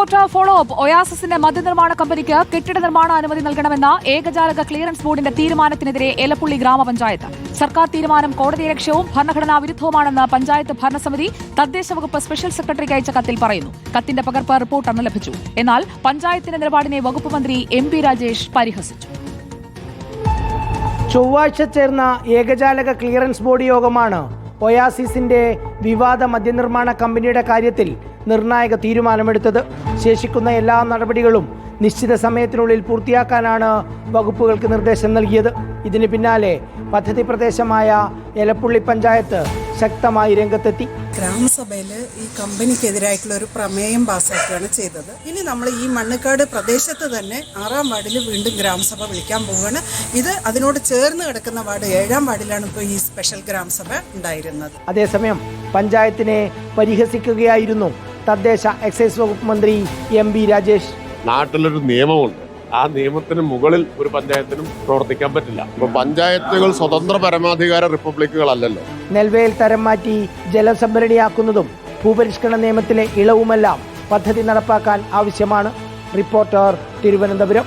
Reporter follow up. ഒയാസിസിന്റെ മദ്യനിർമ്മാണ കമ്പനിക്ക് കെട്ടിട നിർമ്മാണ അനുമതി നൽകണമെന്ന ഏകജാലക ക്ലിയറൻസ് ബോർഡിന്റെ തീരുമാനത്തിനെതിരെ എലപ്പുള്ളി ഗ്രാമപഞ്ചായത്ത്. സർക്കാർ തീരുമാനം കോടതിയലക്ഷ്യവും ഭരണഘടനാ വിരുദ്ധവുമാണെന്ന് പഞ്ചായത്ത് ഭരണസമിതി തദ്ദേശ വകുപ്പ് സ്പെഷ്യൽ സെക്രട്ടറിക്ക് അയച്ച കത്തിൽ പറയുന്നു. കത്തിന്റെ പകർപ്പ് റിപ്പോർട്ടറിന് ലഭിച്ചു. എന്നാൽ പഞ്ചായത്തിന്റെ നിലപാടിനെ വകുപ്പ് മന്ത്രി MP രാജേഷ് പരിഹസിച്ചു. ചൊവ്വാഴ്ച ചേർന്ന ഏകജാലക ക്ലിയറൻസ് ബോർഡ് യോഗമാണ് ഒയാസിസിന്റെ വിവാദ മദ്യനിർമ്മാണ കമ്പനിയുടെ കാര്യത്തിൽ നിർണായക തീരുമാനമെടുത്തത്. ശേഷിക്കുന്ന എല്ലാ നടപടികളും നിശ്ചിത സമയത്തിനുള്ളിൽ പൂർത്തിയാക്കാനാണ് വകുപ്പുകൾക്ക് നിർദ്ദേശം നൽകിയത്. ഇതിന് പിന്നാലെ പദ്ധതി പ്രദേശമായ എലപ്പുള്ളി പഞ്ചായത്ത് ശക്തമായി രംഗത്തെത്തി. ഗ്രാമസഭയിൽ ഈ കമ്പനിക്കെതിരായിട്ടുള്ള ഒരു പ്രമേയം പാസ്സാക്കുകയാണ് ചെയ്തത്. ഇനി നമ്മൾ ഈ മണ്ണക്കാട് പ്രദേശത്ത് തന്നെ 6-ാം വാർഡിൽ വീണ്ടും ഗ്രാമസഭ വിളിക്കാൻ പോവുകയാണ്. ഇത് അതിനോട് ചേർന്ന് കിടക്കുന്ന വാർഡ് 7-ാം വാർഡിലാണ് ഇപ്പോൾ ഈ സ്പെഷ്യൽ ഗ്രാമസഭ ഉണ്ടായിരുന്നത്. അതേസമയം പഞ്ചായത്തിനെ പരിഹസിക്കുകയായിരുന്നു തദ്ദേശ എക്സൈസ് വകുപ്പ് മന്ത്രി MP രാജേഷ്. നാട്ടിലൊരു നിയമമുണ്ട്, ആ നിയമത്തിന് മുകളിൽ ഒരു പഞ്ചായത്തിനും പ്രവർത്തിക്കാൻ പറ്റില്ല. ഇപ്പൊ പഞ്ചായത്തുകൾ സ്വതന്ത്ര പരമാധികാര റിപ്പബ്ലിക്കുകളല്ലല്ലോ. നെൽവയൽ തരം മാറ്റി ജലസംഭരണിയാക്കുന്നതും ഭൂപരിഷ്കരണ നിയമത്തിലെ ഇളവുമെല്ലാം പദ്ധതി നടപ്പാക്കാൻ ആവശ്യമാണ്. റിപ്പോർട്ടർ, തിരുവനന്തപുരം.